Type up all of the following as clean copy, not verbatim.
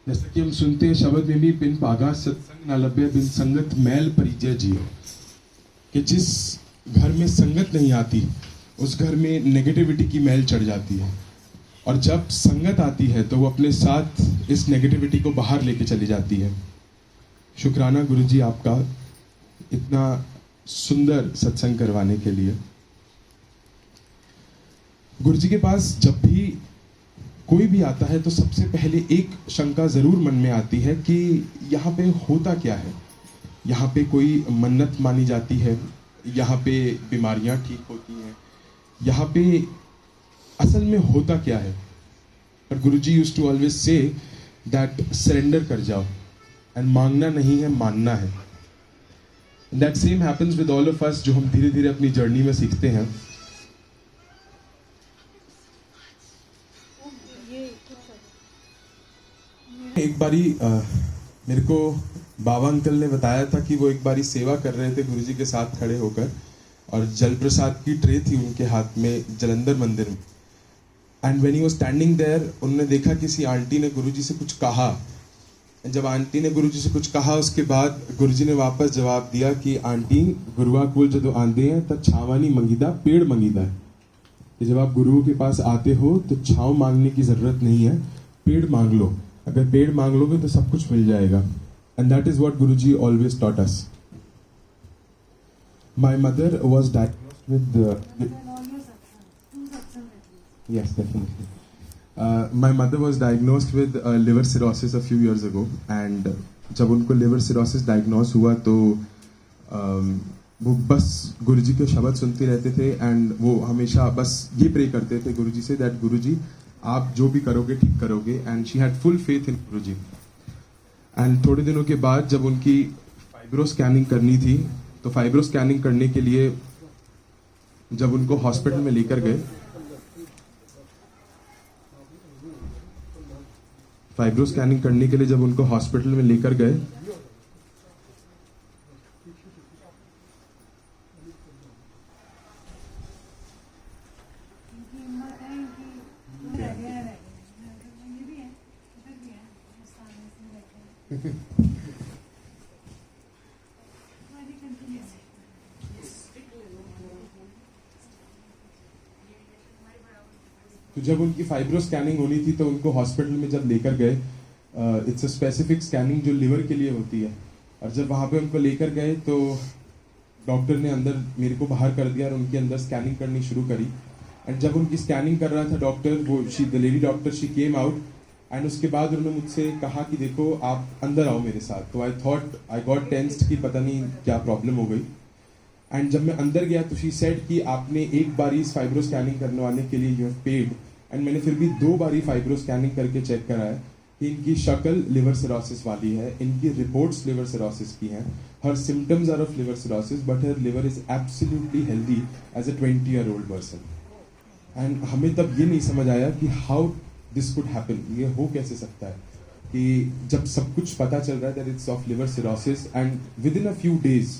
जैसा कि हम सुनते हैं शब्द में भी बिन पागा सत्संग न लभ्य बिन संगत मैल परिजय जियो, कि जिस घर में संगत नहीं आती उस घर में नेगेटिविटी की मैल चढ़ जाती है, और जब संगत आती है तो वो अपने साथ इस नेगेटिविटी को बाहर लेके चली जाती है। शुक्राना गुरुजी आपका इतना सुंदर सत्संग करवाने के लिए। गुरुजी के पास जब भी कोई भी आता है तो सबसे पहले एक शंका जरूर मन में आती है कि यहाँ पे होता क्या है, यहाँ पे कोई मन्नत मानी जाती है, यहाँ पे बीमारियां ठीक होती हैं, यहाँ पे असल में होता क्या है। पर Guruji used to always say that surrender कर जाओ, एंड मांगना नहीं है, मानना है। That same happens with all of us, जो हम धीरे धीरे अपनी जर्नी में सीखते हैं। एक बारी मेरे को बाबा अंकल ने बताया था कि वो एक बारी सेवा कर रहे थे गुरुजी के साथ खड़े होकर, और जल प्रसाद की ट्रे थी उनके हाथ में जलंधर मंदिर में। And when he was standing there, उन्होंने देखा किसी आंटी ने गुरुजी से कुछ कहा। जब आंटी ने गुरुजी से कुछ कहा, उसके बाद गुरुजी ने वापस जवाब दिया कि आंटी, गुरुआ कोल जदों आंदे हैं तब छावा नहीं मंगीदा, पेड़ मंगीदा है। कि जब आप गुरुओं के पास आते हो तो छाव मांगने की जरूरत नहीं है, पेड़ मांग लो। अगर पेड़ मांग लोगे तो सब कुछ मिल जाएगा। And that is what Guruji always taught us. My mother was diagnosed with yes definitely my mother was diagnosed with liver cirrhosis a few years ago, and जब उनको liver cirrhosis diagnose हुआ तो वो बस गुरुजी के शब्द सुनते रहते थे, एंड वो हमेशा बस ये प्रे करते थे गुरुजी से दैट गुरुजी आप जो भी करोगे ठीक करोगे। And she had full faith in Guruji. And थोड़े दिनों के बाद जब उनकी फाइब्रो स्कैनिंग करनी थी, तो फाइब्रो स्कैनिंग करने के लिए जब उनको हॉस्पिटल में लेकर गए, फाइब्रो स्कैनिंग करने के लिए जब उनको हॉस्पिटल में लेकर गए, तो जब उनकी फाइब्रो स्कैनिंग होनी थी तो उनको हॉस्पिटल में जब लेकर गए, इट्स अ स्पेसिफिक स्कैनिंग जो लिवर के लिए होती है, और जब वहाँ पे उनको लेकर गए तो डॉक्टर ने अंदर मेरे को बाहर कर दिया और उनके अंदर स्कैनिंग करनी शुरू करी। एंड जब उनकी स्कैनिंग कर रहा था डॉक्टर, वो the lady doctor she came out, and उसके बाद उन्होंने मुझसे कहा कि देखो आप अंदर आओ मेरे साथ। तो आई गॉट टेंस्ड कि पता नहीं क्या प्रॉब्लम हो गई। एंड जब मैं अंदर गया तो शी सेड कि आपने एक बारी इस फाइब्रो स्कैनिंग करवाने के लिए यू हैव पेड। एंड मैंने फिर भी 2 बारी फाइब्रो स्कैनिंग करके चेक कराया कि इनकी शक्ल लिवर सिरोसिस वाली है, इनकी रिपोर्ट्स लिवर सिरोसिस की हैं, her symptoms are of liver cirrhosis, but her liver is absolutely healthy as a 20-year-old person. And हमें तब ये नहीं समझ आया कि हाउ दिस कुड हैपन, ये हो कैसे सकता है कि जब सब कुछ पता चल रहा है that it's of liver cirrhosis, and within a few days,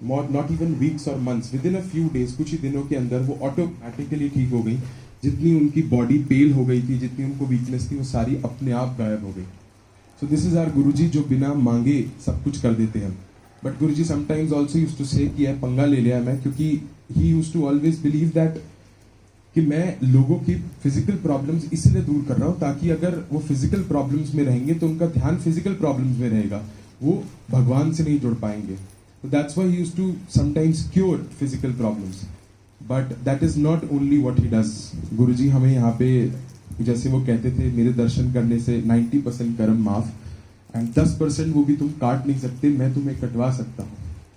not even weeks और months, within a few days, कुछ ही दिनों के अंदर वो ऑटोमेटिकली ठीक हो गई। जितनी उनकी बॉडी पेल हो गई थी, जितनी उनको वीकनेस थी, वो सारी अपने आप गायब हो गई। So this is our Guruji, जो बिना मांगे सब कुछ कर देते हैं। But Guruji sometimes also used to say कि पंगा ले लिया मैं, क्योंकि he used to always believe that कि मैं लोगों की फिजिकल प्रॉब्लम्स इसलिए दूर कर रहा हूँ ताकि अगर वो फिजिकल प्रॉब्लम्स में रहेंगे तो उनका ध्यान फिजिकल प्रॉब्लम्स में रहेगा, वो भगवान से नहीं जुड़ पाएंगे। So that's why he used to sometimes cure physical problems, but that is not only what he does. गुरुजी हमें यहाँ पे, जैसे वो कहते थे, मेरे दर्शन करने से 90% कर्म माफ, एंड 10% वो भी तुम काट नहीं सकते, मैं तुम्हें कटवा सकता हूँ।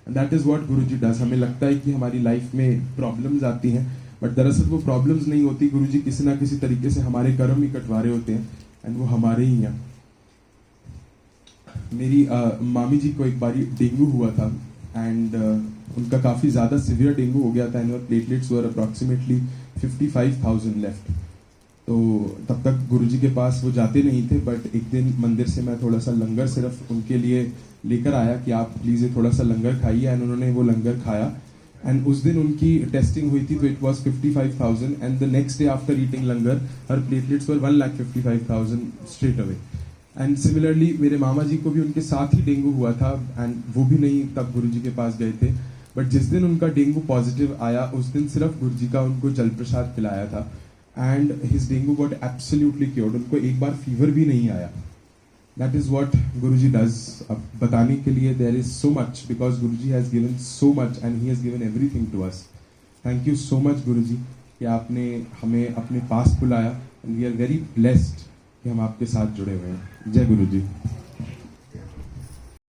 And that is what Guruji does. हमें लगता है कि हमारी लाइफ में प्रॉब्लम्स आती हैं, बट दरअसल वो प्रॉब्लम्स नहीं होती, गुरुजी किसी ना किसी तरीके से हमारे कर्म ही कटवा रहे होते हैं, एंड वो हमारे ही हैं। मेरी मामी जी को एक बारी डेंगू हुआ था, एंड उनका काफ़ी ज़्यादा सिवियर डेंगू हो गया था, and platelets were approximately 55,000 left. तो तब तक गुरुजी के पास वो जाते नहीं थे, बट एक दिन मंदिर से मैं थोड़ा सा लंगर सिर्फ उनके लिए लेकर आया कि आप प्लीज़ ये थोड़ा सा लंगर खाइए, एंड उन्होंने वो लंगर खाया। एंड उस दिन उनकी टेस्टिंग हुई थी तो it was 55,000, and the next day after eating langar her platelets were 1,55,000 straight away. And similarly मेरे मामा जी को भी उनके साथ ही डेंगू हुआ था एंड वो भी नहीं तब गुरुजी के पास गए थे, बट जिस दिन उनका डेंगू पॉजिटिव आया उस दिन सिर्फ गुरुजी का उनको जल प्रसाद पिलाया था and his dengue got absolutely cured. उनको एक बार फीवर भी नहीं आया। That is what Guruji does. अब बताने के लिए there is so much because Guruji has given so much and he has given everything to us. Thank you so much Guruji कि आपने हमें अपने पास बुलाया and we are very blessed कि हम आपके साथ जुड़े हुए हैं। जय गुरुजी।